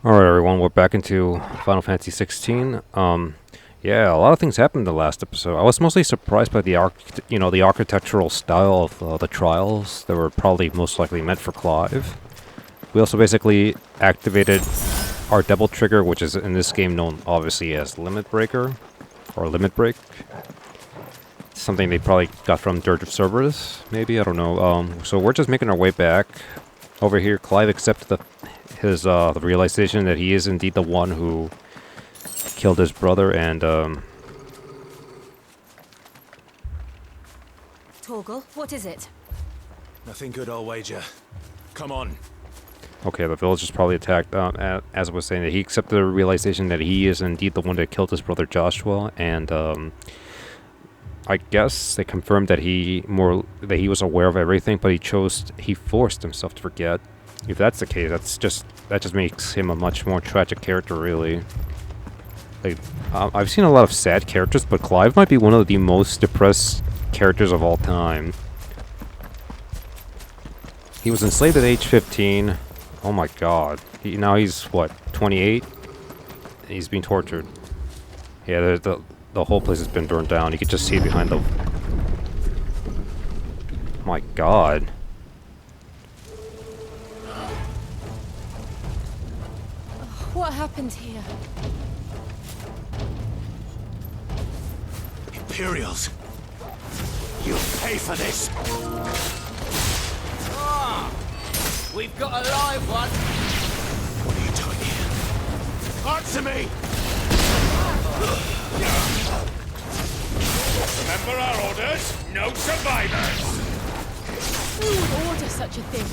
Alright, everyone, we're back into Final Fantasy 16. Yeah, a lot of things happened in the last episode. I was mostly surprised by the the architectural style of the trials that were probably most likely meant for Clive. We also basically activated our double trigger, which is in this game known obviously as Limit Breaker, or Limit Break. Something they probably got from Dirge of Cerberus, maybe, I don't know. So we're just making our way back. Over here, Clive accepted the realization that he is indeed the one who killed his brother, and Torgal, what is it? Nothing good, I'll wager. Come on. okay, the village is probably attacked. As I was saying, that he accepted the realization that he is indeed the one that killed his brother Joshua, and I guess they confirmed that he was aware of everything, but he forced himself to forget. If that's the case, that just makes him a much more tragic character, really. Like, I've seen a lot of sad characters, but Clive might be one of the most depressed characters of all time. He was enslaved at age 15. Oh my god. Now he's, what, 28? He's being tortured. Yeah, the whole place has been burned down. You could just see behind the... My god. What happened here? Imperials. You'll pay for this. We've got a live one. What are you doing here? Answer me! Remember our orders? No survivors! Who would order such a thing?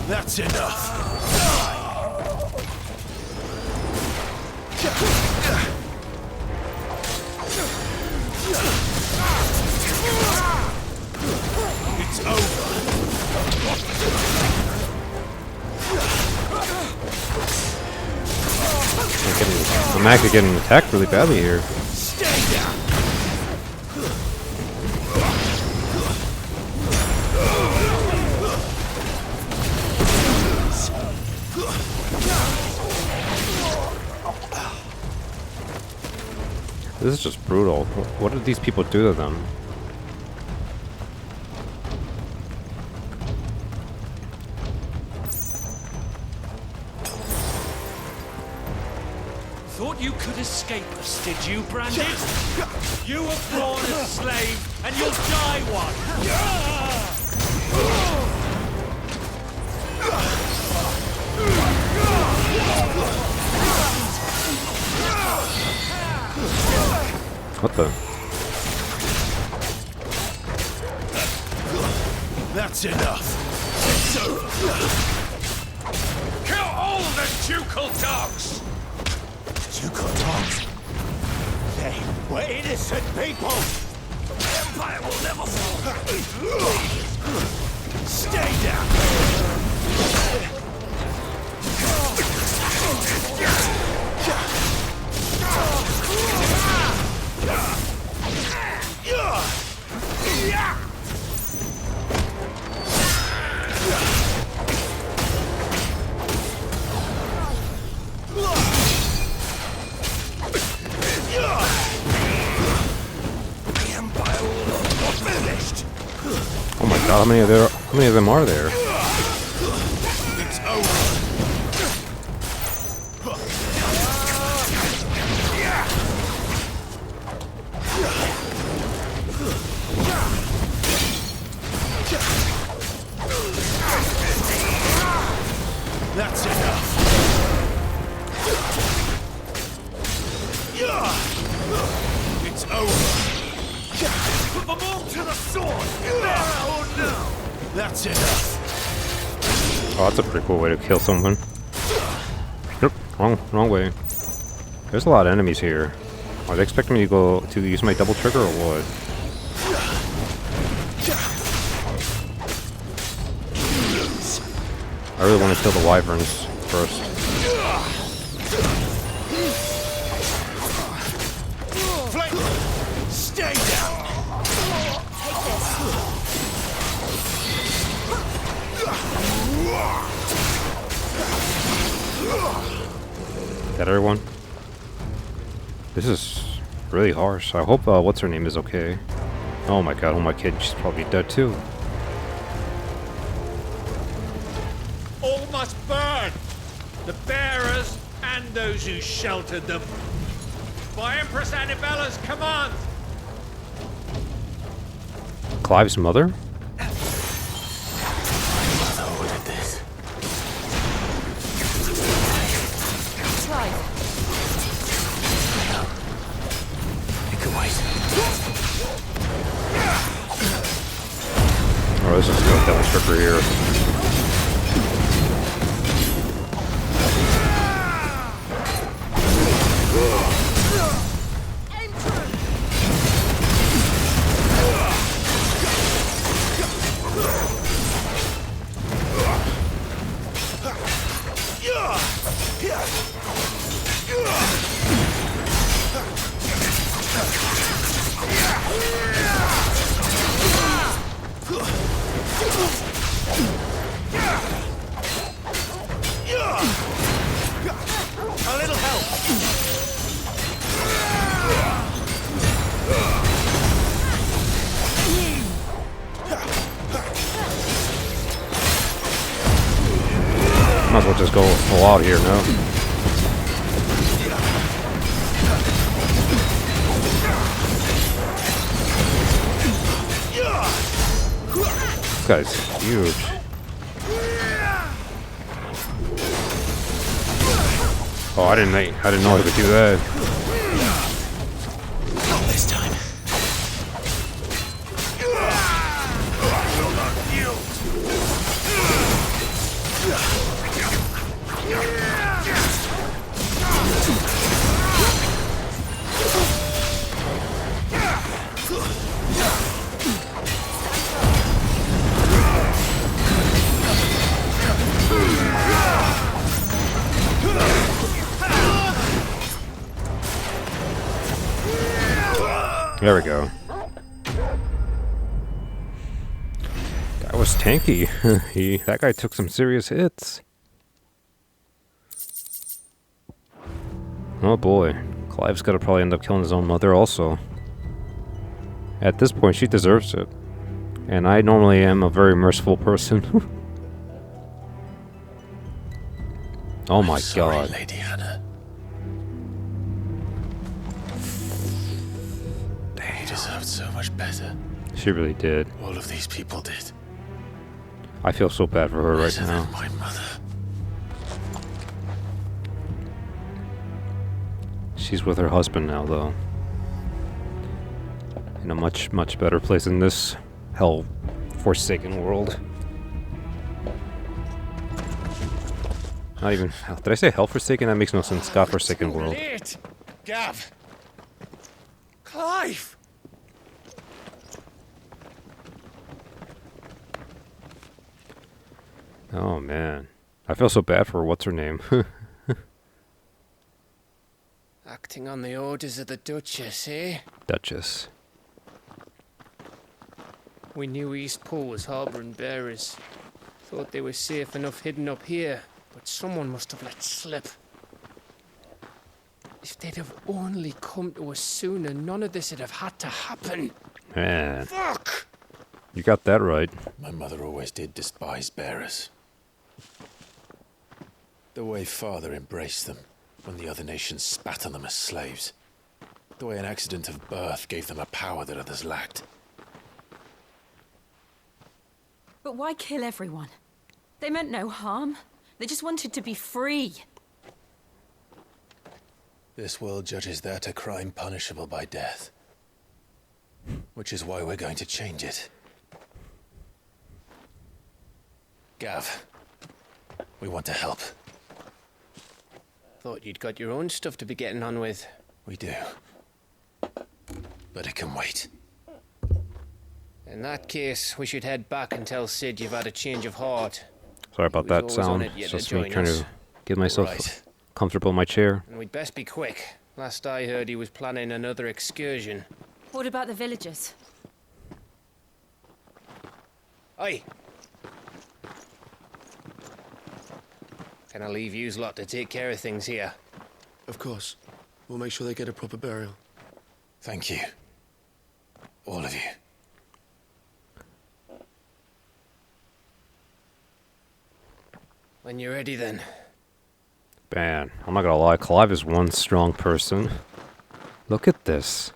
That's enough. It's over. I'm actually getting attacked really badly here. Stay down. This is just brutal. What did these people do to them? Thought you could escape us, did you, Branded? You were born a slave, and you'll die one! What the? That's enough. It's over. Kill all the ducal dogs! Ducal dogs? They were innocent people. The Empire will never fall! Stay down. Oh my god, how many of them are there? It's over. That's enough. It's over. Put them all to the sword! Oh no! That's enough. Oh, that's a pretty cool way to kill someone. Yep, wrong way. There's a lot of enemies here. Are they expecting me to use my double trigger or what? I really want to kill the wyverns first. Stay down. Take this. That everyone? This is really harsh. I hope what's her name is okay. Oh my god, oh my kid, she's probably dead too. All must burn! The bearers and those who sheltered them. By Empress Annibella's command! Clive's mother? Ordered this. Clive, It can wait. Oh, this is good. That was stripper here. aim true. A little help! Might as well just go full out here, no? This guy's huge. Oh, I didn't know I could do that. Not this time. There we go. Guy was tanky. That guy took some serious hits. Oh boy. Clive's gotta probably end up killing his own mother also. At this point, she deserves it. And I normally am a very merciful person. Oh my Sorry, god. Lady Hannah. He deserved so much better. She really did. All of these people did. I feel so bad for her right Better now. than my mother. She's with her husband now, though. In a much, much better place in this hell-forsaken world. Not even... Did I say hell-forsaken? That makes no sense. God-forsaken world. Late! Gav! Clive! Oh, man. I feel so bad for what's her name. Acting on the orders of the Duchess, eh? Duchess. We knew Eastpool was harbouring bearers. Thought they were safe enough hidden up here, but someone must have let slip. If they'd have only come to us sooner, none of this would have had to happen. Man, Fuck! you got that right. My mother always did despise bearers. The way father embraced them when the other nations spat on them as slaves. The way an accident of birth gave them a power that others lacked. But why kill everyone? They meant no harm. They just wanted to be free. This world judges that a crime punishable by death. Which is why we're going to change it. Gav, we want to help. Thought you'd got your own stuff to be getting on with. We do. But it can wait. In that case, we should head back and tell Sid you've had a change of heart. Sorry about He's that always on sound. it yet It's to just me join trying us. to get myself Right. comfortable in my chair. And we'd best be quick. Last I heard, he was planning another excursion. What about the villagers? Aye. Can I leave yous lot to take care of things here? Of course. We'll make sure they get a proper burial. Thank you. All of you. When you're ready, then. Man, I'm not gonna lie, Clive is one strong person. Look at this.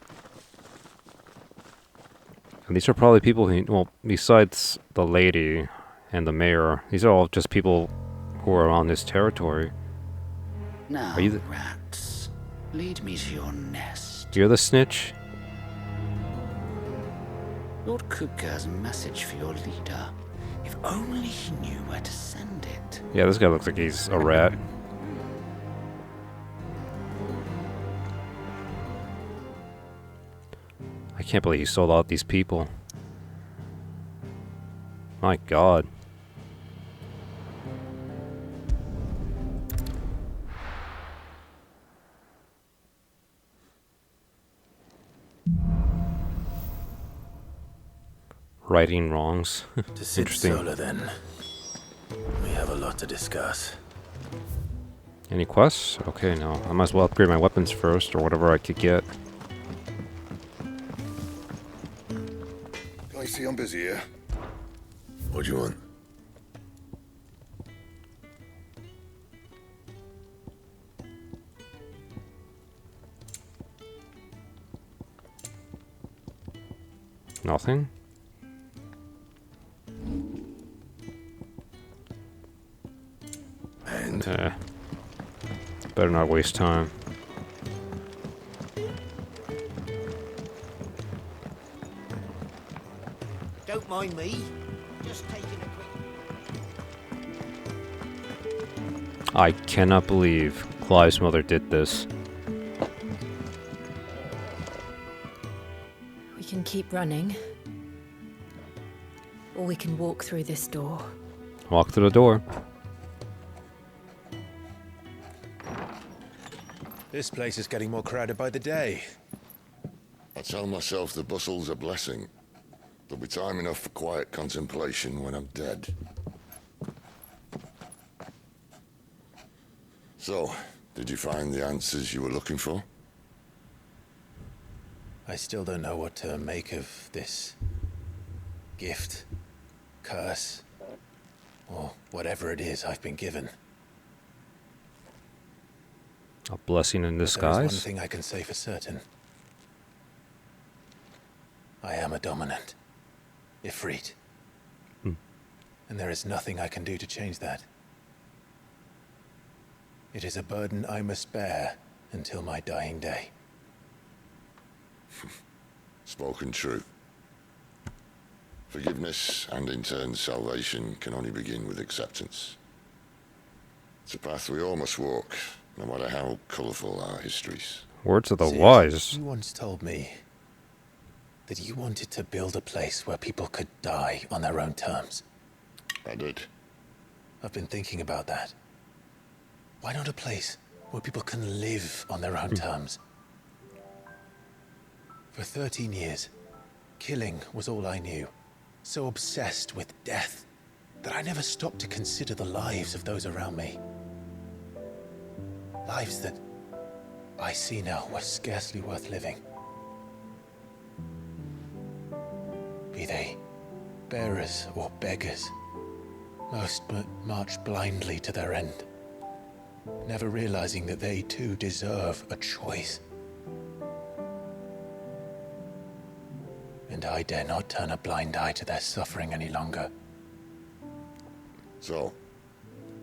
And these are probably people who, well, besides the lady and the mayor, these are all just people who are on this territory. Now, Are you the- rats, lead me to your nest. You're the snitch? Lord Kupka has a message for your leader. If only he knew where to send it. Yeah, this guy looks like he's a rat. I can't believe he sold out these people. My god. Righting wrongs. To Sid Interesting. Solar, then. We have a lot to discuss. Any quests? Okay, no. I might as well upgrade my weapons first, or whatever I could get. I see I'm busy here. What do you want? Nothing? And Better not waste time. Don't mind me. Just taking a quick... I cannot believe Clive's mother did this. We can keep running. Or we can walk through this door. Walk through the door. this place is getting more crowded by the day. I tell myself the bustle's a blessing. There'll be time enough for quiet contemplation when I'm dead. So, did you find the answers you were looking for? I still don't know what to make of this gift, curse, or whatever it is I've been given. A blessing in There is disguise. one thing I can say for certain. I am a dominant, Ifrit. And there is nothing I can do to change that. It is a burden I must bear until my dying day. Spoken true. Forgiveness and in turn salvation can only begin with acceptance. It's a path we all must walk, no matter how colourful our histories. Words of the Sid, wise. You once told me that you wanted to build a place where people could die on their own terms. I did. I've been thinking about that. Why not a place where people can live on their own terms? For 13 years, killing was all I knew. So obsessed with death that I never stopped to consider the lives of those around me. Lives that I see now were scarcely worth living. Be they bearers or beggars, most march blindly to their end, never realizing that they too deserve a choice. And I dare not turn a blind eye to their suffering any longer. So,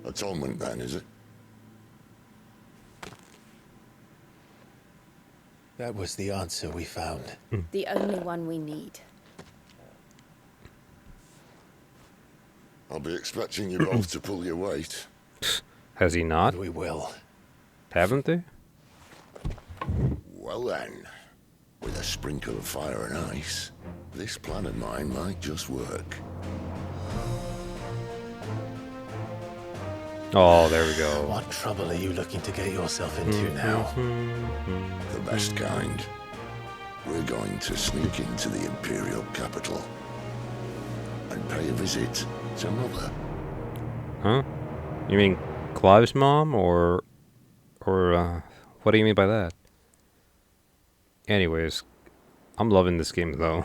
atonement then, is it? That was the answer we found. The only one we need. I'll be expecting you both to pull your weight. Has he not? And we will. Haven't they? Well then, with a sprinkle of fire and ice, this plan of mine might just work. Oh, there we go. What trouble are you looking to get yourself into now? The best kind. We're going to sneak into the Imperial capital and pay a visit to Mother. Huh? You mean Clive's mom or What do you mean by that? Anyways, I'm loving this game though.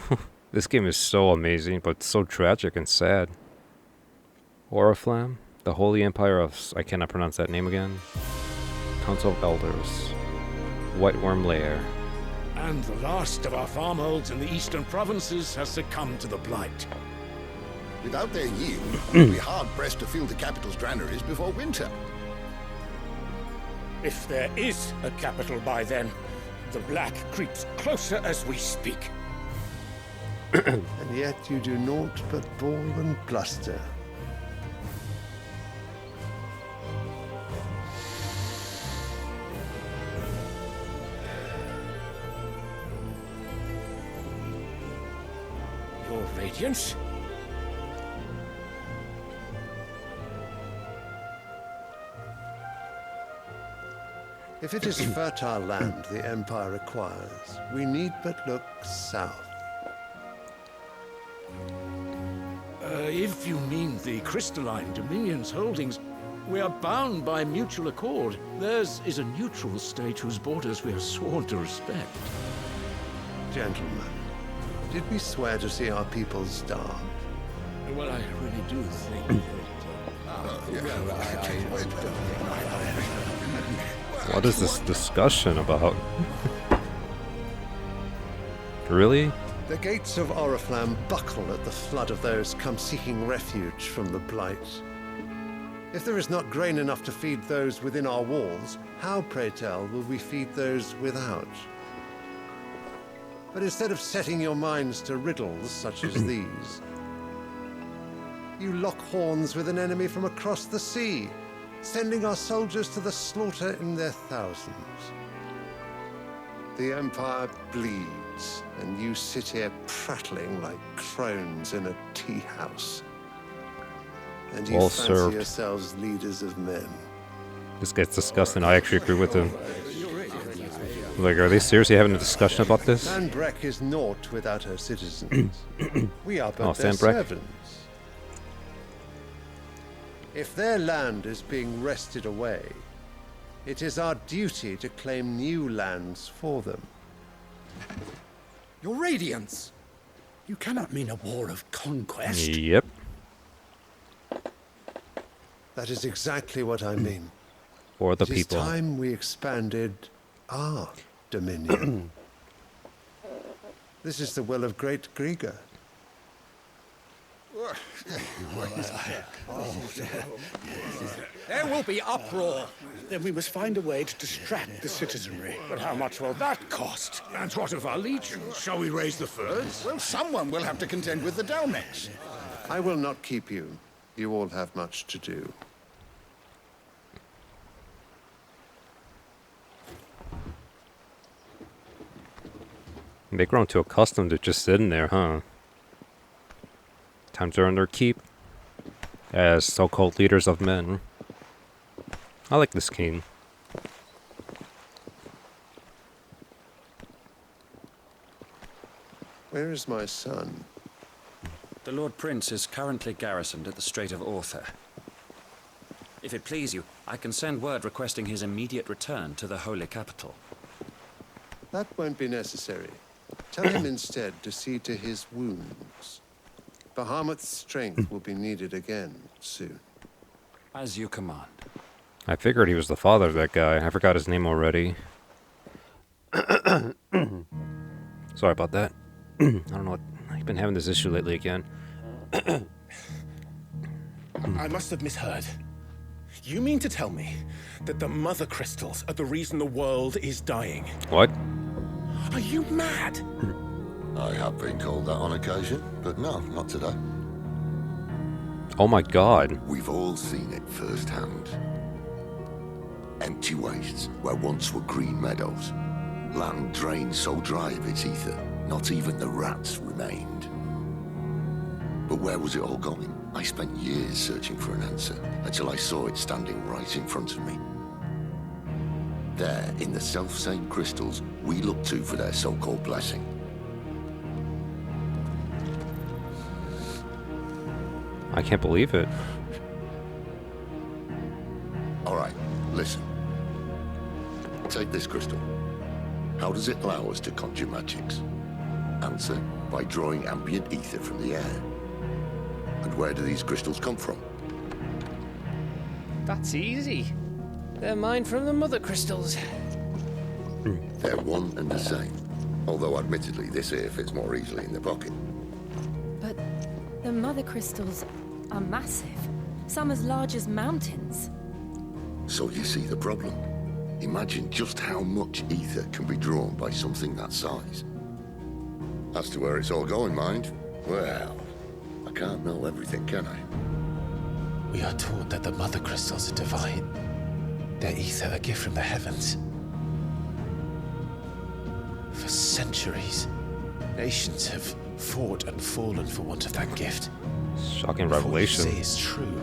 This game is so amazing, but so tragic and sad. Oriflamme, the Holy Empire of... I cannot pronounce that name again. Council of Elders. White Worm Lair. And the last of our farmholds in the eastern provinces has succumbed to the blight. Without their yield, we'll be hard-pressed to fill the capital's granaries before winter. If there is a capital by then, the black creeps closer as we speak. And yet you do naught but bawl and bluster. Your Radiance? If it is fertile land the Empire acquires, we need but look south. If you mean the Crystalline Dominion's holdings, we are bound by mutual accord. Theirs is a neutral state whose borders we are sworn to respect. Gentlemen, did we swear to see our people starve? Well, I really do think What is this discussion about? Really? The gates of Oriflamme buckle at the flood of those come seeking refuge from the blight. If there is not grain enough to feed those within our walls, how, pray tell, will we feed those without? But instead of setting your minds to riddles such as these, you lock horns with an enemy from across the sea, sending our soldiers to the slaughter in their thousands. The Empire bleeds, and you sit here prattling like crones in a tea house. And you Well fancy served. yourselves leaders of men. This gets disgusting. I actually agree with him. Like, are they seriously having a discussion about this? Sanbreque is naught without her citizens. We are but their Sanbreque? servants. If their land is being wrested away, it is our duty to claim new lands for them. Your Radiance! You cannot mean a war of conquest. Yep. That is exactly what I mean. For the It is people. time we expanded our dominion. This is the will of great Grieger. There will be uproar. Then we must find a way to distract the citizenry. But how much will that cost? And what of our legions? Shall we raise the furs? Well, someone will have to contend with the Dalmex. I will not keep you. You all have much to do. They grown too accustomed to just sitting there, huh? Time to earn their keep as so-called leaders of men. I like this king. Where is my son? The Lord Prince is currently garrisoned at the Strait of Arthur. If it please you, I can send word requesting his immediate return to the Holy Capital. That won't be necessary. Tell him instead to see to his wounds. Bahamut's strength will be needed again soon. As you command. I figured he was the father of that guy. I forgot his name already. Sorry about that. I don't know what... I've been having this issue lately again. I must have misheard. You mean to tell me that the Mother Crystals are the reason the world is dying? What? Are you mad? I have been called that on occasion, but no, not today. Oh my god. We've all seen it firsthand. Empty wastes where once were green meadows. Land drained so dry of its ether, not even the rats remained. But where was it all going? I spent years searching for an answer, until I saw it standing right in front of me. There, in the self-same crystals we look to for their so-called blessing. I can't believe it. All right, listen. Take this crystal. How does it allow us to conjure magics? Answer, by drawing ambient ether from the air. And where do these crystals come from? That's easy. They're mine from the mother crystals. They're one and the same. Although admittedly, this here fits more easily in the pocket. But the mother crystals are massive. Some as large as mountains. So you see the problem. Imagine just how much ether can be drawn by something that size. As to where it's all going, mind, well, I can't know everything, can I? We are taught that the mother crystals are divine. Their ether a gift from the heavens. For centuries, nations have fought and fallen for want of that gift. Shocking revelation. What you say is true.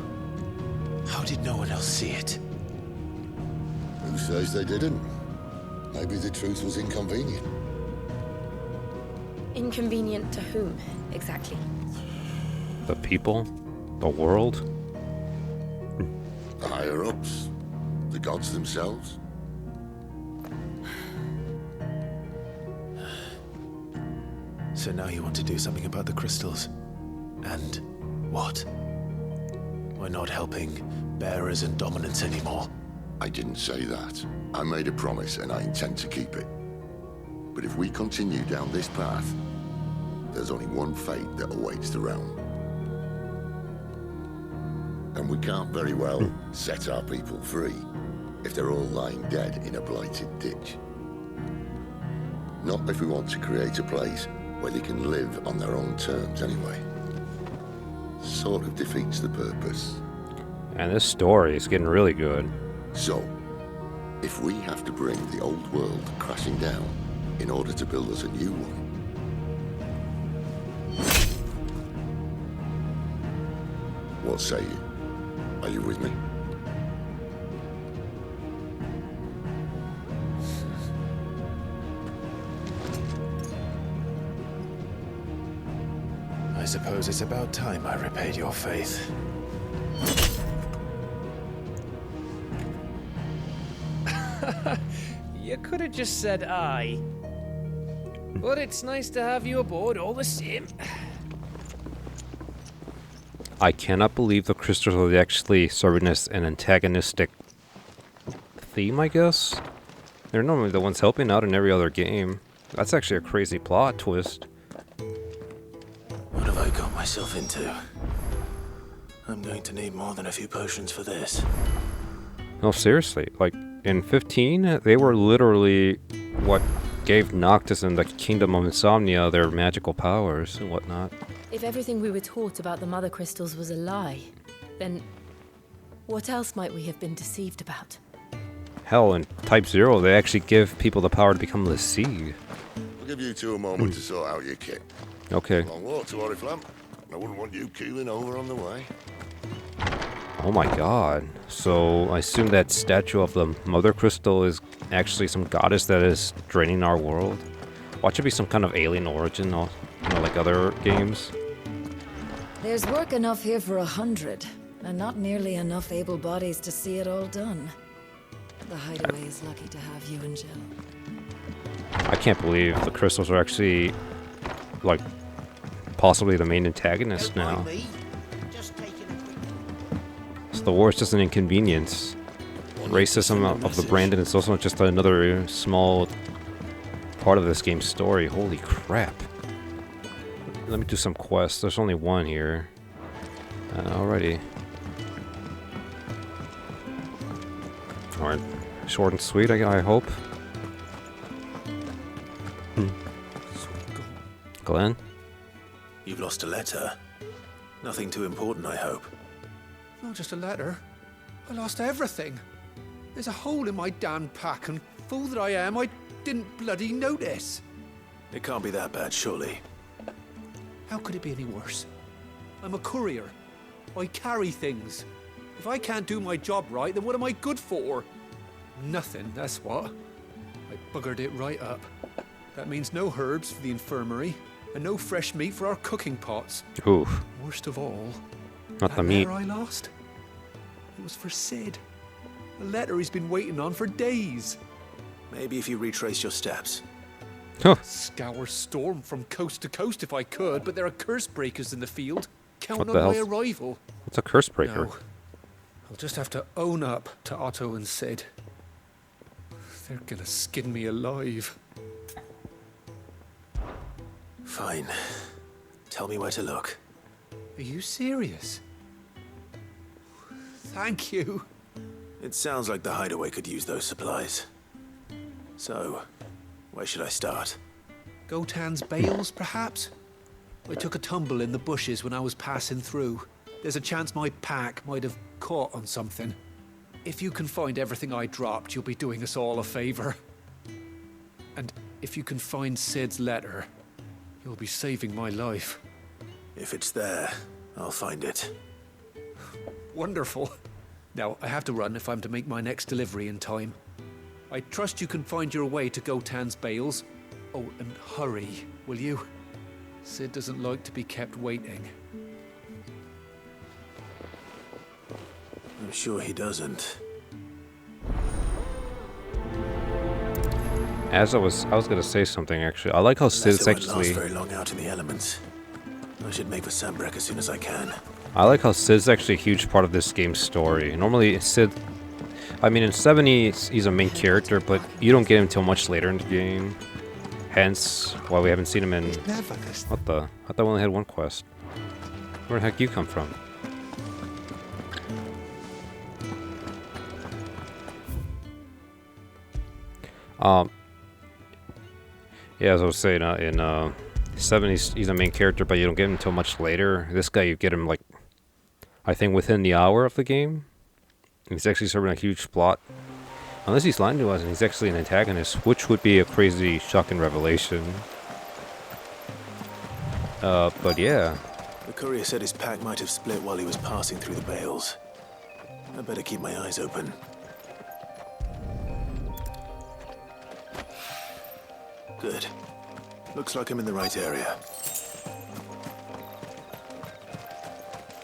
How did no one else see it? Who says they didn't? Maybe the truth was inconvenient. Inconvenient to whom, exactly? The people? The world? The higher-ups? The gods themselves? So now you want to do something about the crystals. And what? We're not helping bearers and dominants anymore. I didn't say that. I made a promise and I intend to keep it. But if we continue down this path, there's only one fate that awaits the realm. And we can't very well set our people free if they're all lying dead in a blighted ditch. Not if we want to create a place where they can live on their own terms anyway. Sort of defeats the purpose. And this story is getting really good. So, if we have to bring the old world crashing down in order to build us a new one, what say you? Are you with me? I suppose it's about time I repaid your faith. You could have just said aye. But it's nice to have you aboard all the same. I cannot believe the crystals are actually serving as an antagonistic theme, I guess. They're normally the ones helping out in every other game. That's actually a crazy plot twist. What have I got myself into? I'm going to need more than a few potions for this. No, seriously. Like, in 15, they were literally what gave Noctis and the Kingdom of Insomnia their magical powers and whatnot. If everything we were taught about the mother crystals was a lie, then what else might we have been deceived about? Hell, in Type 0, they actually give people the power to become the Sea. I'll give you two a moment to sort out your kit. Okay. Long walk to Oriflamme. I wouldn't want you keeling over on the way. Oh my god. So, I assume that statue of the Mother Crystal is actually some goddess that is draining our world? Watch it be some kind of alien origin, or, like other games. There's work enough here for 100, and not nearly enough able bodies to see it all done. The Hideaway is lucky to have you and Jill. I can't believe the crystals are actually, like, possibly the main antagonist now. So the war is just an inconvenience. Racism of the Brandon is also just another small part of this game's story. Holy crap. Let me do some quests. There's only one here. Alrighty. Alright. Short and sweet, I hope. Glenn? You've lost a letter. Nothing too important, I hope. Not just a letter. I lost everything. There's a hole in my damn pack, and fool that I am, I didn't bloody notice. It can't be that bad, surely. How could it be any worse? I'm a courier. I carry things. If I can't do my job right, then what am I good for? Nothing, that's what. I buggered it right up. That means no herbs for the infirmary, and no fresh meat for our cooking pots. Oof. Worst of all, Not the meat. letter I lost? It was for Sid. A letter he's been waiting on for days. Maybe if you retrace your steps. Scour Storm from coast to coast if I could, but there are curse breakers in the field. Count What on the my hell's- arrival. What's a curse breaker? No. I'll just have to own up to Otto and Sid. They're gonna skin me alive. Fine. Tell me where to look. Are you serious? Thank you. It sounds like the hideaway could use those supplies. So, where should I start? Gotan's bales, perhaps? I took a tumble in the bushes when I was passing through. There's a chance my pack might have caught on something. If you can find everything I dropped, you'll be doing us all a favor. And if you can find Sid's letter, you'll be saving my life. If it's there, I'll find it. Wonderful. Now, I have to run if I'm to make my next delivery in time. I trust you can find your way to Gotan's bales. Oh, and hurry, will you? Sid doesn't like to be kept waiting. I'm sure he doesn't. As I was gonna say something actually. I like how Sid's Letter won't last actually. very long out in the elements. I should make for Sambrek as soon as I can. I like how Sid's actually a huge part of this game's story. Normally, Sid. I mean, in 7 he's a main character, but you don't get him until much later in the game. Hence, why we haven't seen him in. What the? I thought we only had one quest. Where the heck you come from? Yeah, as I was saying, in 7 he's a main character, but you don't get him until much later. This guy, you get him like, I think within the hour of the game. He's actually serving a huge plot. Unless he's lying to us and he's actually an antagonist, which would be a crazy, shocking revelation. But yeah. The courier said his pack might have split while he was passing through the bales. I better keep my eyes open. Good. Looks like I'm in the right area.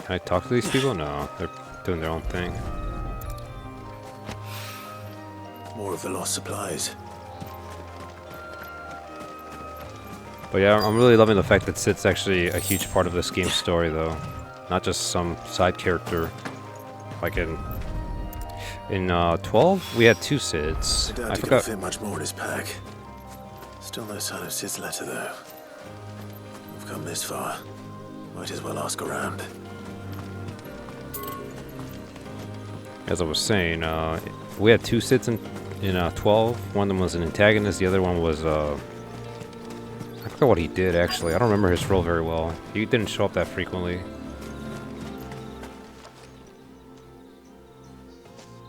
Can I talk to these people? No, they're doing their own thing. More of the lost supplies. But yeah, I'm really loving the fact that Sid's actually a huge part of this game's story, though. Not just some side character. Like in 12, we had 2 Sids. I doubt he can fit much more in his pack. Still no sign of Sid's letter, though. We've come this far. Might as well ask around. As I was saying, we had 2 Sids in 12. One of them was an antagonist. The other one was I forgot what he did actually. I don't remember his role very well. He didn't show up that frequently.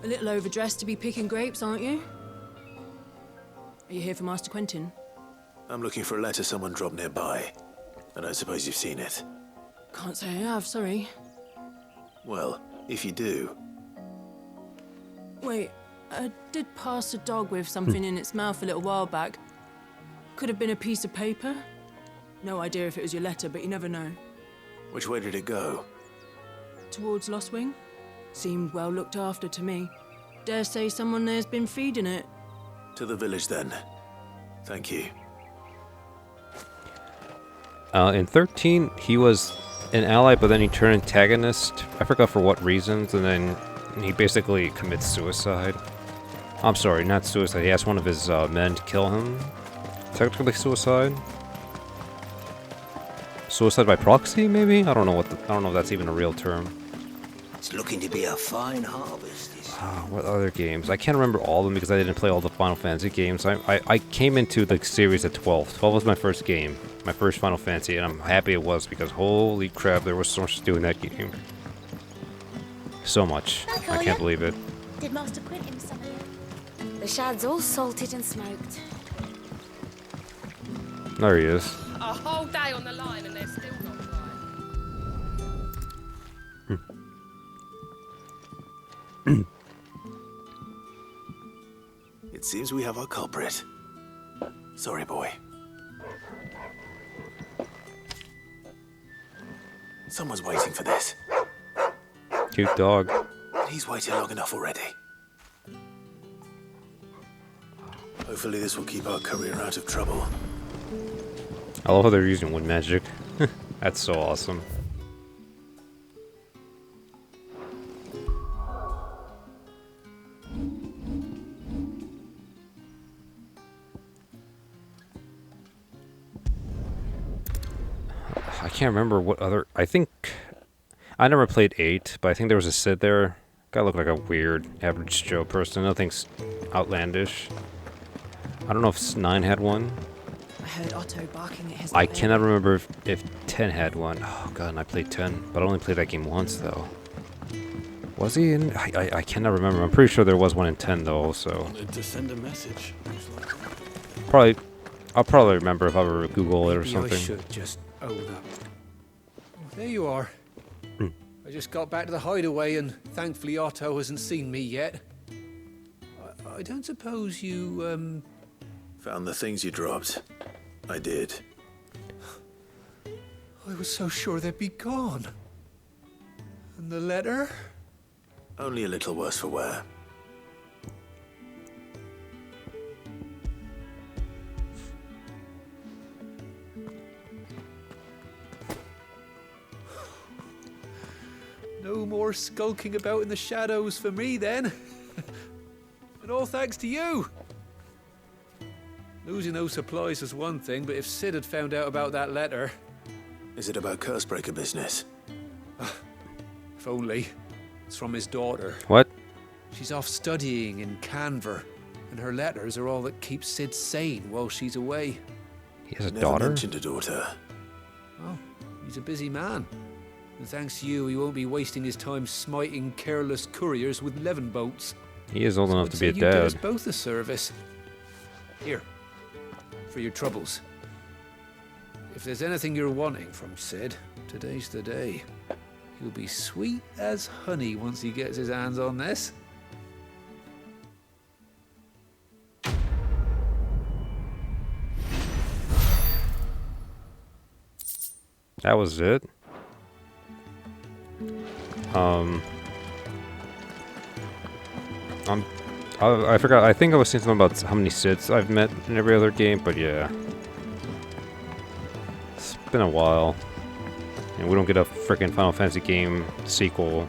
A little overdressed to be picking grapes, aren't you? Are you here for Master Quentin? I'm looking for a letter someone dropped nearby. I don't suppose you've seen it. Can't say I have, sorry. Well, if you do, Wait, I did pass a dog with something in its mouth a little while back. Could have been a piece of paper. No idea if it was your letter, but you never know. which way did it go? Towards Lostwing? Seemed well looked after to me. Dare say someone there's been feeding it. To the village, then. Thank you. In 13, he was an ally, but then he turned antagonist. I forgot for what reasons, and then he basically commits suicide. I'm sorry, not suicide. He asked one of his men to kill him. Technically suicide. Suicide by proxy, maybe? I don't know I don't know if that's even a real term. It's looking to be a fine harvest. What other games? I can't remember all of them because I didn't play all the Final Fantasy games. I came into the series at 12. 12 was my first game, my first Final Fantasy, and I'm happy it was because holy crap, there was so much to do in that game. So much. I can't believe it. Did Master Quentin summon you? The shad's all salted and smoked. There he is. A whole day on the line and they're still not right. It seems we have our culprit. Sorry, boy. Someone's waiting for this. Cute dog. He's waited long enough already. Hopefully this will keep our courier out of trouble. I love how they're using wind magic. That's so awesome. I can't remember what other... I think... I never played 8, but I think there was a Cid there. Guy looked like a weird, average Joe person. Nothing's outlandish. I don't know if 9 had one. I heard Otto barking at his... I cannot remember if 10 had one. Oh god, and I played 10, but I only played that game once, though. Was he in... I cannot remember. I'm pretty sure there was one in 10, though, also. Wanted to send a message. Probably... I'll probably remember if I ever Google it or Maybe something. I should just owe that. Oh, there you are. I just got back to the hideaway and thankfully Otto hasn't seen me yet. I don't suppose you, Found the things you dropped. I did. I was so sure they'd be gone. And the letter? Only a little worse for wear. No more skulking about in the shadows for me, then. And all thanks to you. Losing those supplies was one thing, but if Cid had found out about that letter... Is it about Cursebreaker business? If only. It's from his daughter. What? She's off studying in Canver, and her letters are all that keeps Cid sane while she's away. He has a Never daughter? mentioned a daughter. Oh, he's a busy man. And thanks to you, he won't be wasting his time smiting careless couriers with levin bolts. He is old enough I'd to say be a you did us dad. both a service. Here, for your troubles. If there's anything you're wanting from Cid, today's the day. He'll be sweet as honey once he gets his hands on this. That was it? I forgot. I think I was saying something about how many Cids I've met in every other game, but yeah. It's been a while. And we don't get a freaking Final Fantasy game sequel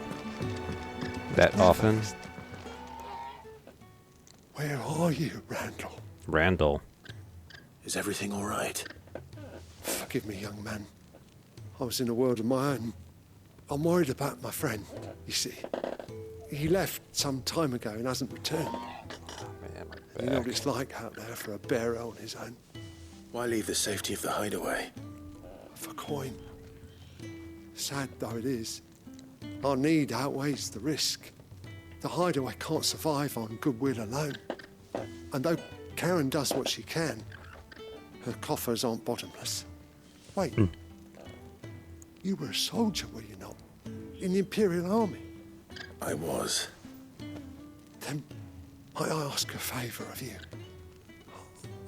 that often. Where are you, Randall? Randall. Is everything all right? Forgive me, young man. I was in a world of my own. I'm worried about my friend, you see. He left some time ago and hasn't returned. You know what it's like out there for a bearer on his own. Why leave the safety of the hideaway? For coin. Sad though it is, our need outweighs the risk. The hideaway can't survive on goodwill alone. And though Karen does what she can, her coffers aren't bottomless. Wait. You were a soldier, were you not? In the Imperial Army? I was. Then might I ask a favour of you?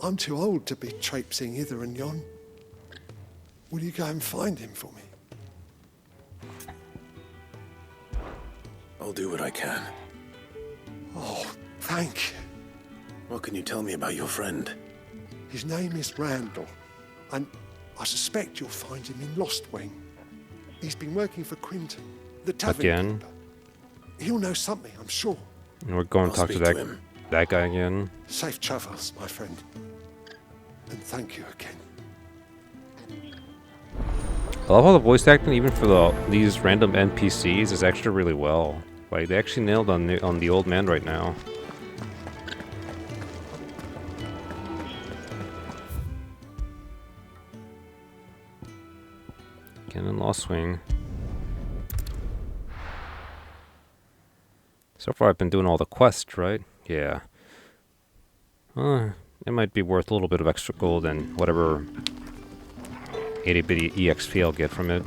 I'm too old to be traipsing hither and yon. Will you go and find him for me? I'll do what I can. Oh, thank you. What can you tell me about your friend? His name is Randall, and I suspect you'll find him in Lostwing. He's been working for Quinton, the tavern Again? keeper. He'll know something, I'm sure. And we're going to talk to speak to him. that guy again. Safe travels, my friend. And thank you again. I love how the voice acting, even for these random NPCs, is actually really well. Like, they actually nailed on the old man right now. Again in Lostwing. So far I've been doing all the quests, right? Yeah. It might be worth a little bit of extra gold and whatever 80-bitty EXP I'll get from it.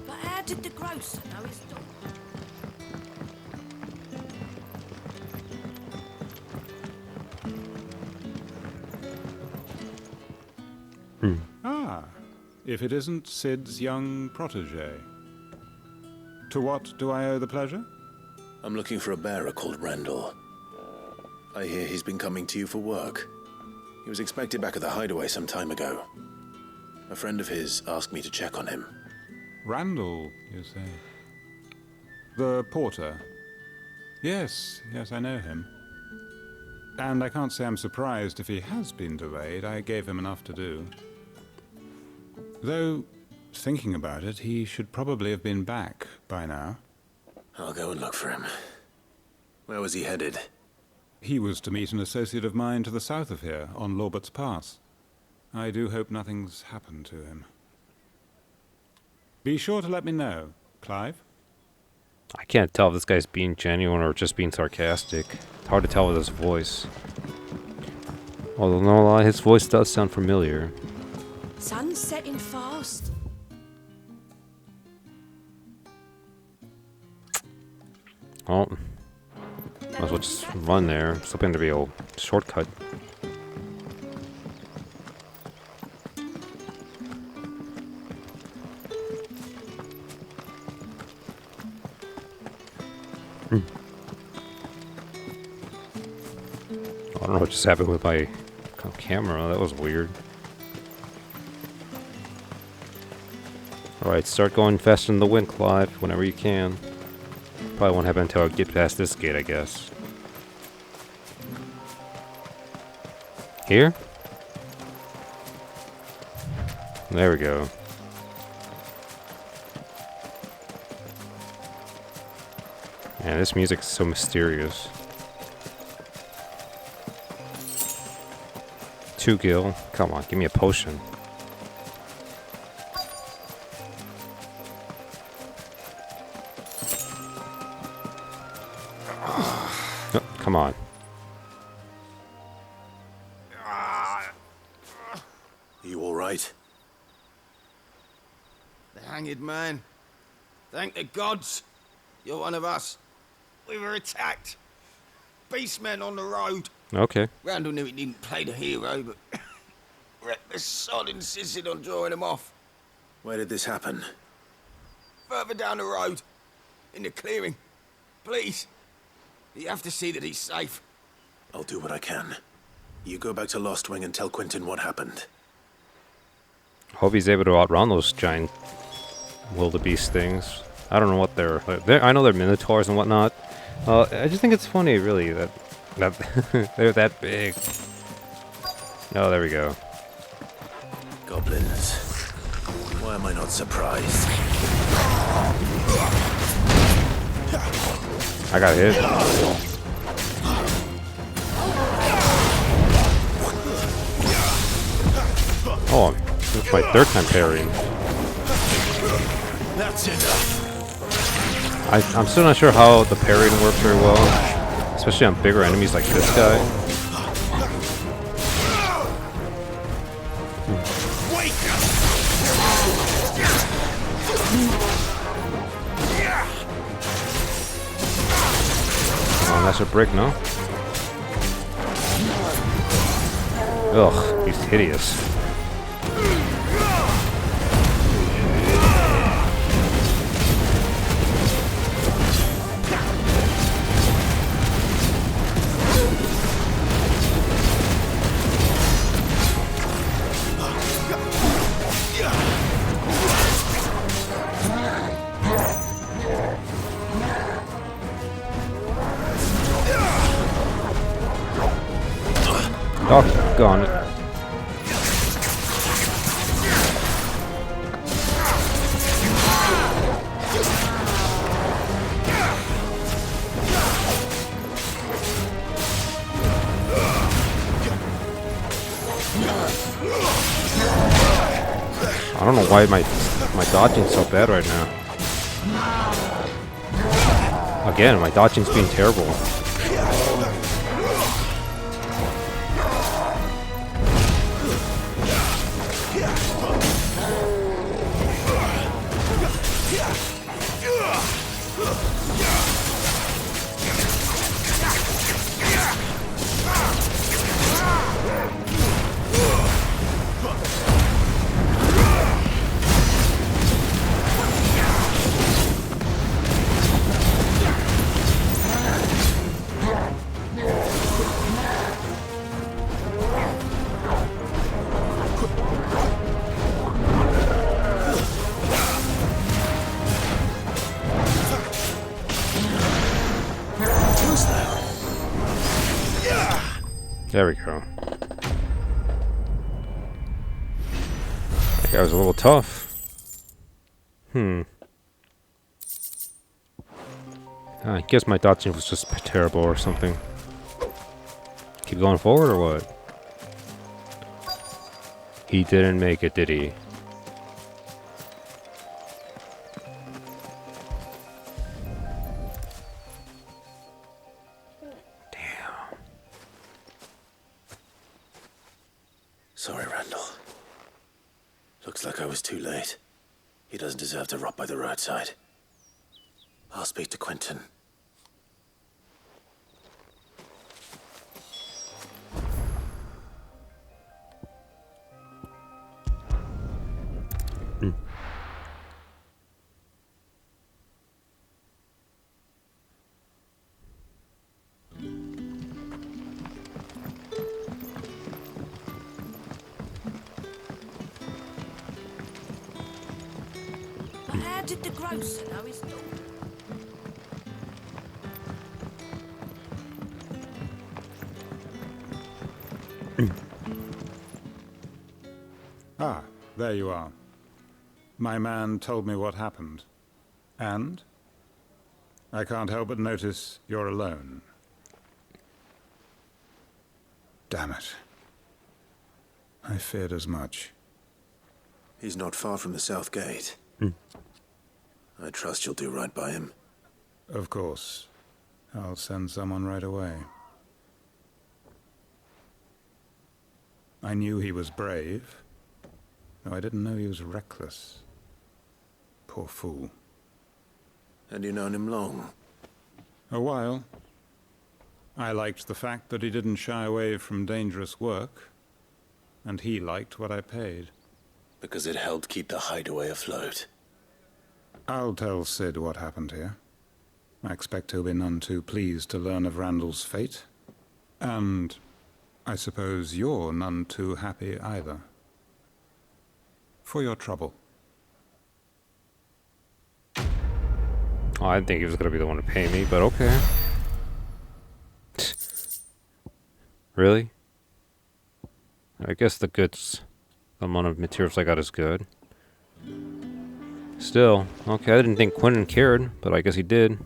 But how did the grocer know his dog? Ah, if it isn't Cid's young protege. To what do I owe the pleasure? I'm looking for a bearer called Randall. I hear he's been coming to you for work. He was expected back at the hideaway some time ago. A friend of his asked me to check on him. Randall, you say? The porter? Yes, I know him. And I can't say I'm surprised if he has been delayed. I gave him enough to do. Though, thinking about it, he should probably have been back by now. I'll go and look for him. Where was he headed? He was to meet an associate of mine to the south of here, on Lorbert's Pass. I do hope nothing's happened to him. Be sure to let me know, Clive. I can't tell if this guy's being genuine or just being sarcastic. It's hard to tell with his voice. Although, no lie, his voice does sound familiar. Sun's setting fast. Oh. Might as well just run there. It's hoping to be a shortcut. I don't know what just happened with my camera. That was weird. Alright, start going faster than the wind, Clive, whenever you can. Probably won't happen until I get past this gate, I guess. Here? There we go. Man, this music's so mysterious. 2 gil. Come on, give me a potion. Oh, come on. You all right? The hanged man. Thank the gods. You're one of us. We were attacked. Beastmen on the road. Okay. Randall knew he didn't play the hero, but reckless sod insisted on drawing him off. Where did this happen? Further down the road. In the clearing. Please. You have to see that he's safe. I'll do what I can. You go back to Lost Wing and tell Quentin what happened. Hope he's able to outrun those giant wildebeest things. I don't know what they're I know they're minotaurs and whatnot. I just think it's funny, really, that they're that big. Oh, there we go. Goblins. Why am I not surprised? I got hit. Oh, it's my 3rd time parrying. That's enough. I'm still not sure how the parrying works very well, especially on bigger enemies like this guy. Oh, that's a brick, no? Ugh, he's hideous. Oh, gone. I don't know why my dodging's so bad right now. Again, my dodging's being terrible. There we go. That guy was a little tough. I guess my dodging was just terrible or something. Keep going forward or what? He didn't make it, did he? Sorry, Randall. Looks like I was too late. He doesn't deserve to rot by the roadside. I'll speak to Quentin. How did the grocer know his daughter? Ah, there you are. My man told me what happened. And? I can't help but notice you're alone. Damn it. I feared as much. He's not far from the South Gate. I trust you'll do right by him. Of course. I'll send someone right away. I knew he was brave, though I didn't know he was reckless. Poor fool. And you known him long? A while. I liked the fact that he didn't shy away from dangerous work, and he liked what I paid. Because it helped keep the hideaway afloat. I'll tell Sid what happened here. I expect he'll be none too pleased to learn of Randall's fate. And I suppose you're none too happy either. For your trouble. Oh, I didn't think he was going to be the one to pay me, but okay. Really? I guess the amount of materials I got is good. Still, okay, I didn't think Quentin cared, but I guess he did.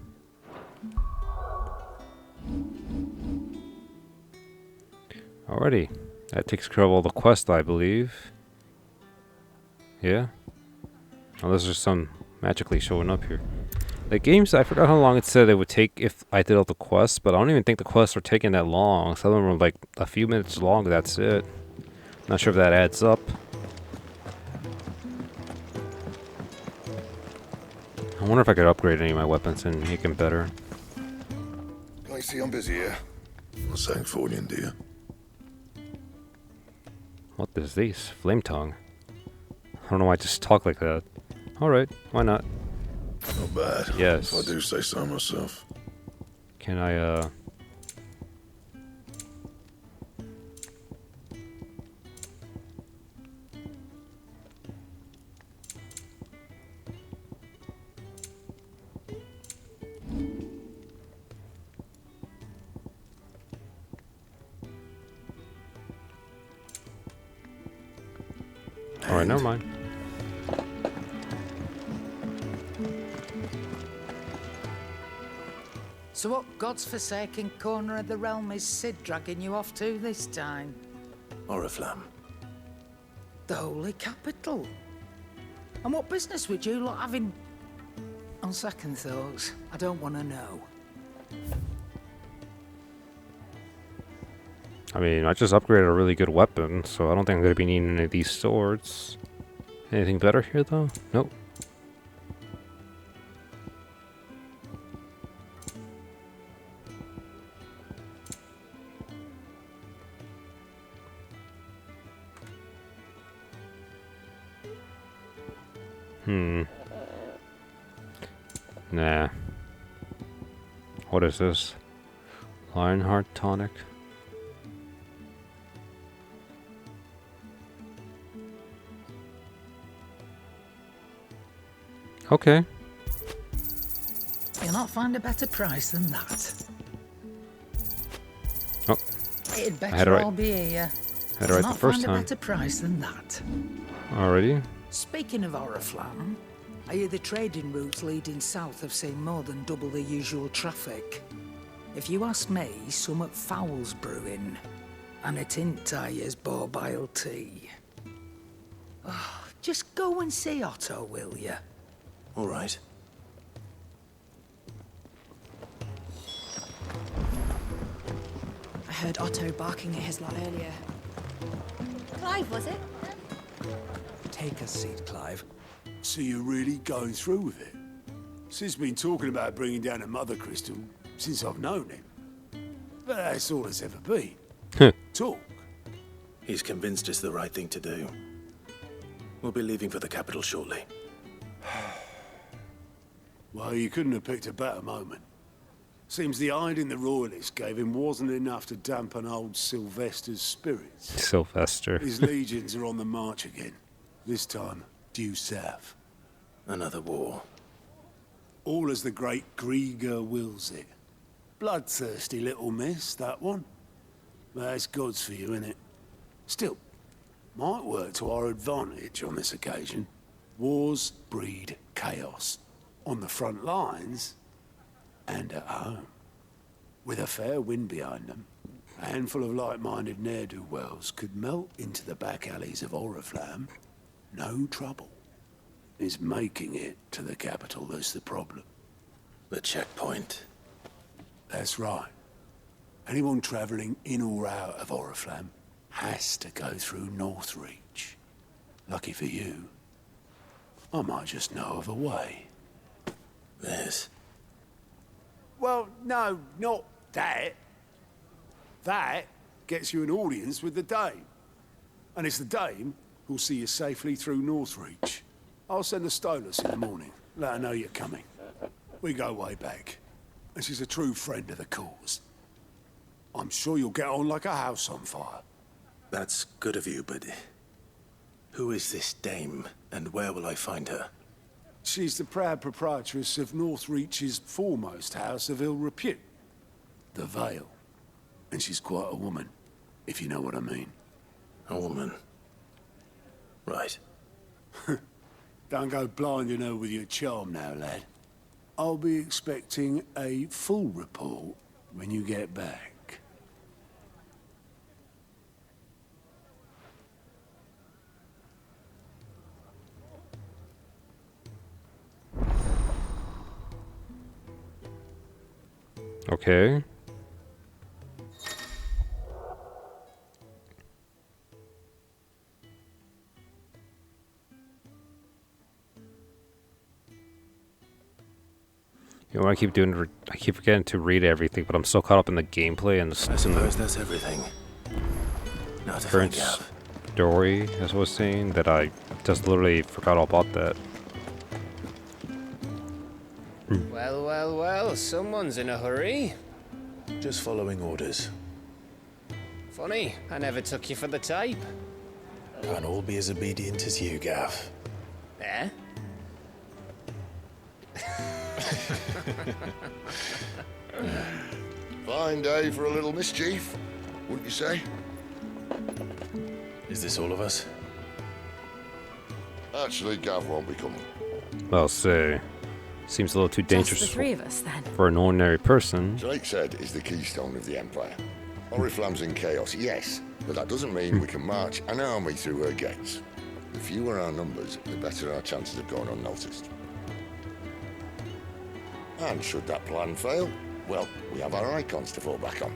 Alrighty. That takes care of all the quests, I believe. Yeah? Unless there's some magically showing up here. The games, I forgot how long it said it would take if I did all the quests, but I don't even think the quests are taking that long. Some of them are like a few minutes long, that's it. Not sure if that adds up. I wonder if I could upgrade any of my weapons and make them better. I see I'm busy here. What's that for you, dear? What is this? Flame tongue. I don't know why I just talk like that. Alright, why not? Not bad. Yes. If I do say so myself. Can I, Alright, never mind. So what God's forsaken corner of the realm is Sid dragging you off to this time? Oriflamme. The Holy Capital. And what business would you lot have in... On second thoughts, I don't want to know. I mean, I just upgraded a really good weapon, so I don't think I'm going to be needing any of these swords. Anything better here, though? Nope. Nah. What is this? Lionheart tonic? Okay. You'll not find a better price than that. Oh, It'd I had it better right. all be here. Had it right the Not first find a time. better price than that. Already? Speaking of Oriflamme, I hear the trading routes leading south have seen more than double the usual traffic. If you ask me, somewhat foul's brewing. And it ain't Tyre's borbile tea. Oh, just go and see Otto, will you? All right. I heard Otto barking at his lot earlier. Clive, was it? Take a seat, Clive. So you're really going through with it? Sid's been talking about bringing down a Mother Crystal since I've known him. But that's all it's ever been. Talk. He's convinced it's the right thing to do. We'll be leaving for the capital shortly. Well, you couldn't have picked a better moment. Seems the hiding the royalists gave him wasn't enough to dampen old Sylvester's spirits. Sylvester. His legions are on the march again. This time, due south. Another war. All as the great Grieger wills it. Bloodthirsty little miss, that one. That's God's for you, innit? Still, might work to our advantage on this occasion. Wars breed chaos. On the front lines, and at home. With a fair wind behind them, a handful of like-minded ne'er-do-wells could melt into the back alleys of Oriflamme. No trouble. It's making it to the capital that's the problem. The checkpoint. That's right. Anyone travelling in or out of Oriflamme has to go through Northreach. Lucky for you, I might just know of a way. There's... Well, no, not that. That gets you an audience with the Dame. And it's the Dame who'll see you safely through Northreach. I'll send the Stolas in the morning. Let her know you're coming. We go way back. And she's a true friend of the cause. I'm sure you'll get on like a house on fire. That's good of you, but... who is this Dame, and where will I find her? She's the proud proprietress of Northreach's foremost house of ill repute, the Vale. And she's quite a woman, if you know what I mean. A woman? Right. Don't go blinding her with your charm now, lad. I'll be expecting a full report when you get back. Okay. You know, I keep doing. I keep forgetting to read everything, but I'm so caught up in the gameplay and the I suppose that's everything. Now to current find out. story, as I was saying, that I just literally forgot all about that. Well, well, well, someone's in a hurry. Just following orders. Funny, I never took you for the type. Can't all be as obedient as you, Gav. Eh? Fine day for a little mischief, wouldn't you say? Is this all of us? Actually, Gav won't be coming. I'll say. Seems a little too dangerous Just the three of us, then. for an ordinary person. Drake said is the keystone of the Empire. Oriflamme's in chaos, yes, but that doesn't mean we can march an army through her gates. The fewer our numbers, the better our chances of going unnoticed. And should that plan fail, well, we have our icons to fall back on.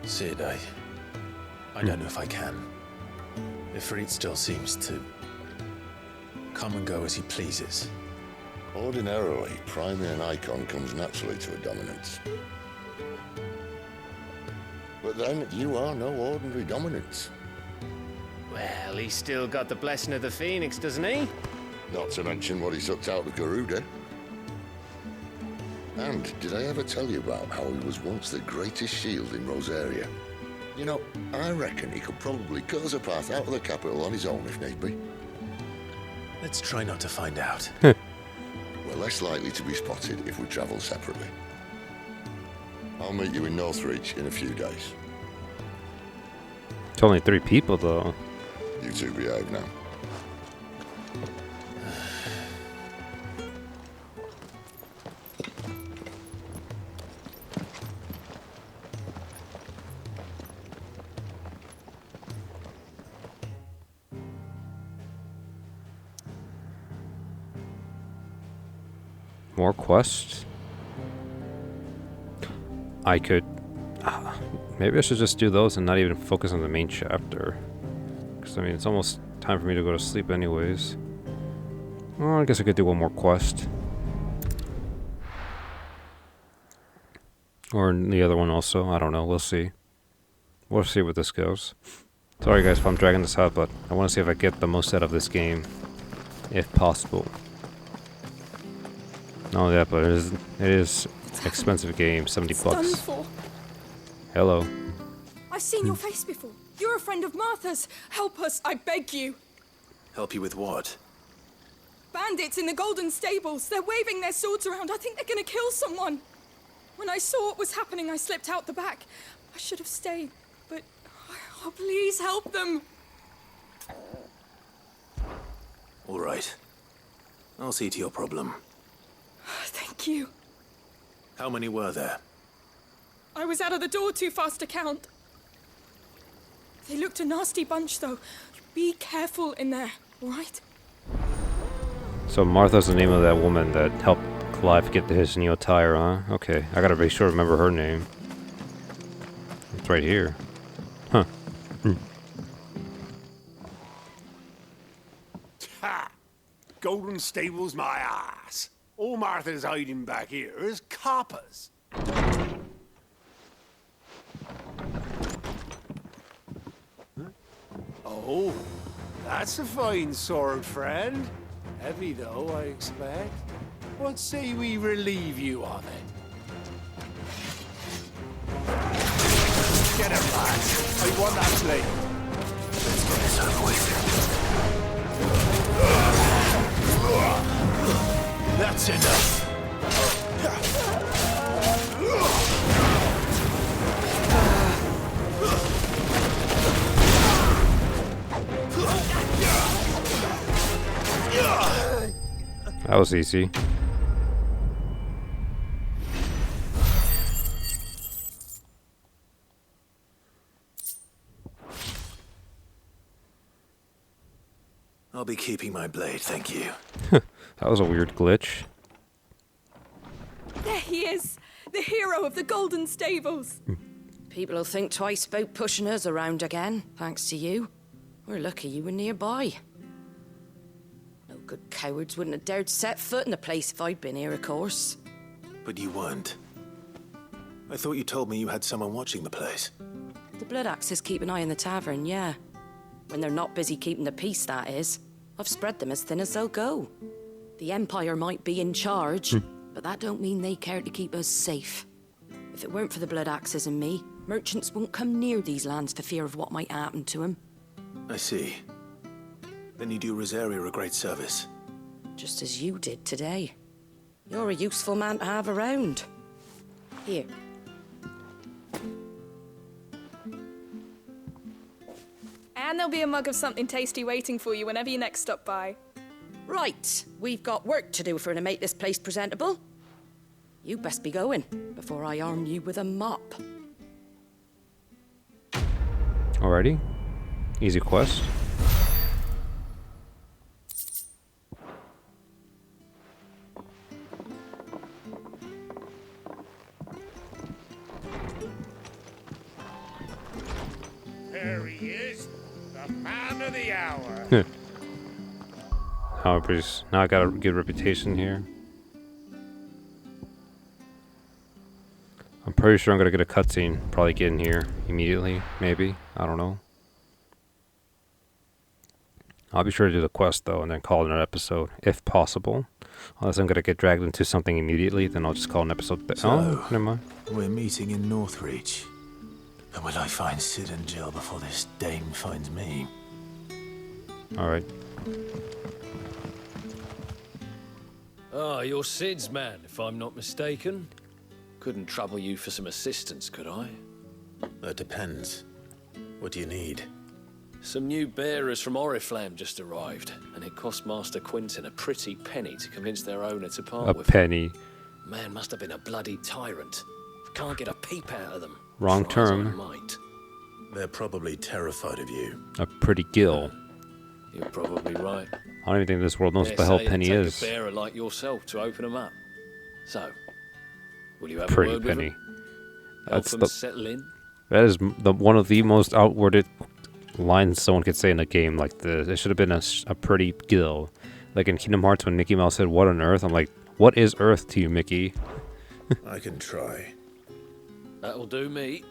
Sid, I don't know if I can. Ifrit still seems to come and go as he pleases. Ordinarily, priming an icon comes naturally to a dominance. But then, you are no ordinary dominance. Well, he's still got the blessing of the Phoenix, doesn't he? Not to mention what he sucked out of Garuda. And did I ever tell you about how he was once the greatest shield in Rosaria? You know, I reckon he could probably cut us a path out of the capital on his own if need be. Let's try not to find out. We're less likely to be spotted if we travel separately. I'll meet you in Northreach in a few days. It's only 3 people, though. You two behave now. More quests? I could... maybe I should just do those and not even focus on the main chapter. Because, I mean, it's almost time for me to go to sleep anyways. Well, I guess I could do one more quest. Or the other one also. I don't know. We'll see. We'll see what this goes. Sorry guys if I'm dragging this out, but I want to see if I get the most out of this game. If possible. Not only that, but it is an expensive game, 70 bucks. Done for. Hello. I've seen your face before. You're a friend of Martha's. Help us, I beg you. Help you with what? Bandits in the Golden Stables. They're waving their swords around. I think they're gonna kill someone. When I saw what was happening, I slipped out the back. I should have stayed, but... oh, please help them. All right. I'll see to your problem. Thank you. How many were there? I was out of the door too fast to count. They looked a nasty bunch, though. Be careful in there, all right? So Martha's the name of that woman that helped Clive get his new attire, huh? Okay, I gotta be sure to remember her name. It's right here. Huh. Ha! Golden Stables, my ass. All Martha's hiding back here is coppers. Oh, that's a fine sword, friend. Heavy, though, I expect. What say we relieve you of it? Get him, lads. I want that blade. Let's get this over with. That's enough. That was easy. I'll be keeping my blade, thank you. That was a weird glitch. There he is, the hero of the Golden Stables. People'll think twice about pushing us around again, thanks to you. We're lucky you were nearby. No good cowards wouldn't have dared set foot in the place if I'd been here, of course. But you weren't. I thought you told me you had someone watching the place. The Blood Axes keep an eye on the tavern, yeah. When they're not busy keeping the peace, that is. I've spread them as thin as they'll go. The Empire might be in charge, but that don't mean they care to keep us safe. If it weren't for the Blood Axes and me, merchants won't come near these lands for fear of what might happen to them. I see. Then you do Rosaria a great service. Just as you did today. You're a useful man to have around. Here. And there'll be a mug of something tasty waiting for you whenever you next stop by. Right, we've got work to do for to make this place presentable. You best be going before I arm you with a mop. Alrighty. Easy quest. There he is, the man of the hour. Now I got a good reputation here. I'm pretty sure I'm gonna get a cutscene. Probably get in here immediately, maybe. I don't know. I'll be sure to do the quest though, and then call it an episode, if possible. Unless I'm gonna get dragged into something immediately, then I'll just call an episode. Oh, never mind. We're meeting in Northreach. And will I find Sid and Jill before this dame finds me? Alright. Ah, you're Sid's man, if I'm not mistaken. Couldn't trouble you for some assistance, could I? That depends. What do you need? Some new bearers from Oriflamme just arrived, and it cost Master Quinton a pretty penny to convince their owner to part with A penny. them. Man must have been a bloody tyrant. Can't get a peep out of them. Wrong Try as I term. might. They're probably terrified of you. A pretty gill. You're probably right. I don't even think this world knows what the hell penny take is. A bearer like yourself to open them up. So, will you have Pretty a word penny. with them? Help That's them the. settle in? That is one of the most outwarded lines someone could say in a game like this. It should have been a pretty gill. Like in Kingdom Hearts when Mickey Mouse said, "What on earth?" I'm like, "What is Earth to you, Mickey?" I can try. That'll do me.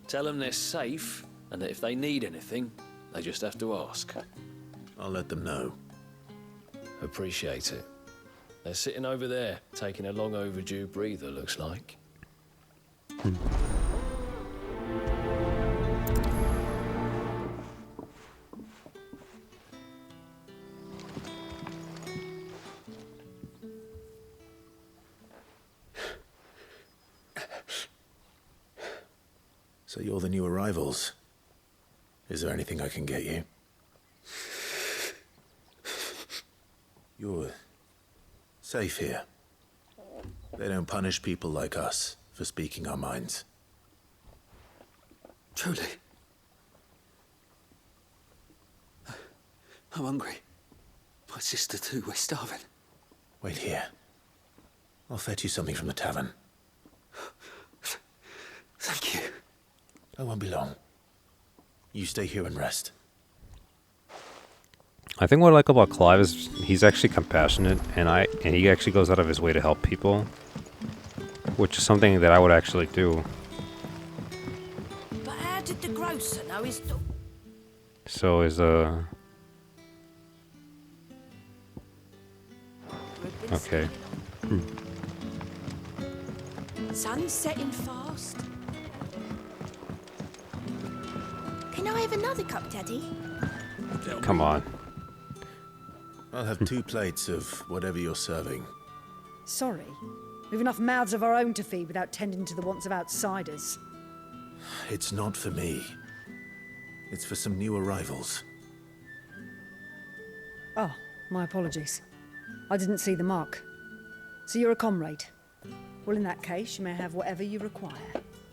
Tell them they're safe, and that if they need anything, they just have to ask. I'll let them know. Appreciate it. They're sitting over there, taking a long overdue breather, looks like. So you're the new arrivals. Is there anything I can get you? You're safe here. They don't punish people like us for speaking our minds. Truly. I'm hungry. My sister too, we're starving. Wait here. I'll fetch you something from the tavern. Thank you. I won't be long. You stay here and rest. I think what I like about Clive is he's actually compassionate, and he actually goes out of his way to help people, which is something that I would actually do. But how did the grocer know his dog? So is okay. Sun's setting fast. Can I have another cup, Daddy? Come on. I'll have 2 plates of whatever you're serving. Sorry. We've enough mouths of our own to feed without tending to the wants of outsiders. It's not for me. It's for some new arrivals. Oh, my apologies. I didn't see the mark. So you're a comrade. Well, in that case, you may have whatever you require.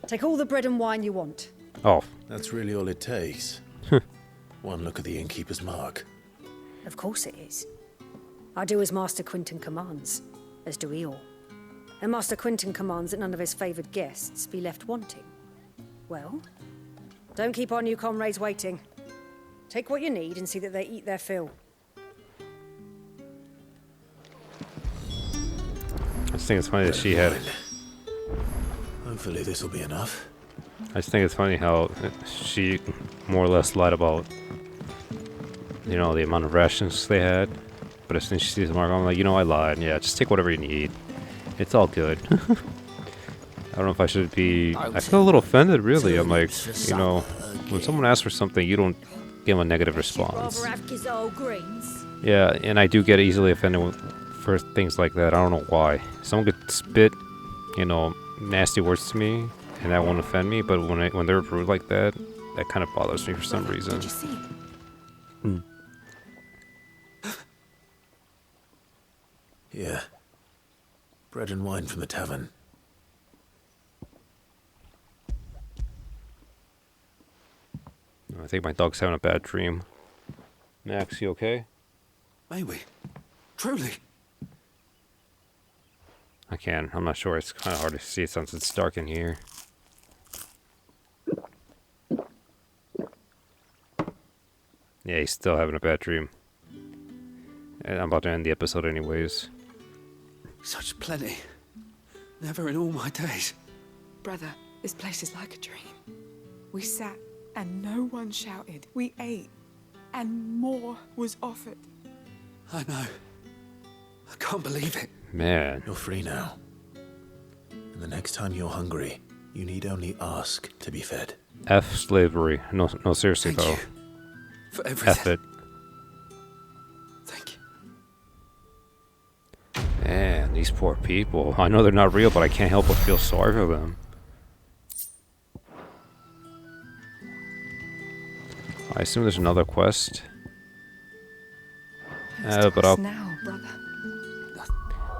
Take all the bread and wine you want. Oh. That's really all it takes. One look at the innkeeper's mark. Of course it is. I do as Master Quinton commands, as do we all. And Master Quinton commands that none of his favoured guests be left wanting. Well, don't keep our new comrades waiting. Take what you need and see that they eat their fill. I just think it's funny that she had. Hopefully this will be enough. I just think it's funny how she more or less lied about, you know, the amount of rations they had. But as soon as she sees the mark, I'm like, you know, I lied. Yeah, just take whatever you need. It's all good. I don't know if I should be. I feel a little offended, really. I'm like, you know, when someone asks for something, you don't give them a negative response. Rather have Gazelle greens. Yeah, and I do get easily offended for things like that. I don't know why. Someone could spit, you know, nasty words to me, and that won't offend me. But when they're rude like that, that kind of bothers me for some reason. Did you see it? Yeah. Bread and wine from the tavern. I think my dog's having a bad dream. Max, you okay? May we? Truly? I can. I'm not sure. It's kind of hard to see since it's dark in here. Yeah, he's still having a bad dream. And I'm about to end the episode anyways. Such plenty. Never in all my days. Brother, this place is like a dream. We sat and no one shouted. We ate and more was offered. I know. I can't believe it. Man. You're free now. And the next time you're hungry, you need only ask to be fed. F slavery. No, seriously Thank though. you for everything. F it. Thank you. Man, These poor people. I know they're not real, but I can't help but feel sorry for them. I assume there's another quest.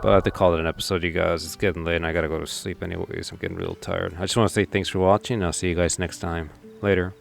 But I have to call it an episode, you guys. It's getting late and I gotta go to sleep anyways. I'm getting real tired. I just want to say thanks for watching. I'll see you guys next time. Later.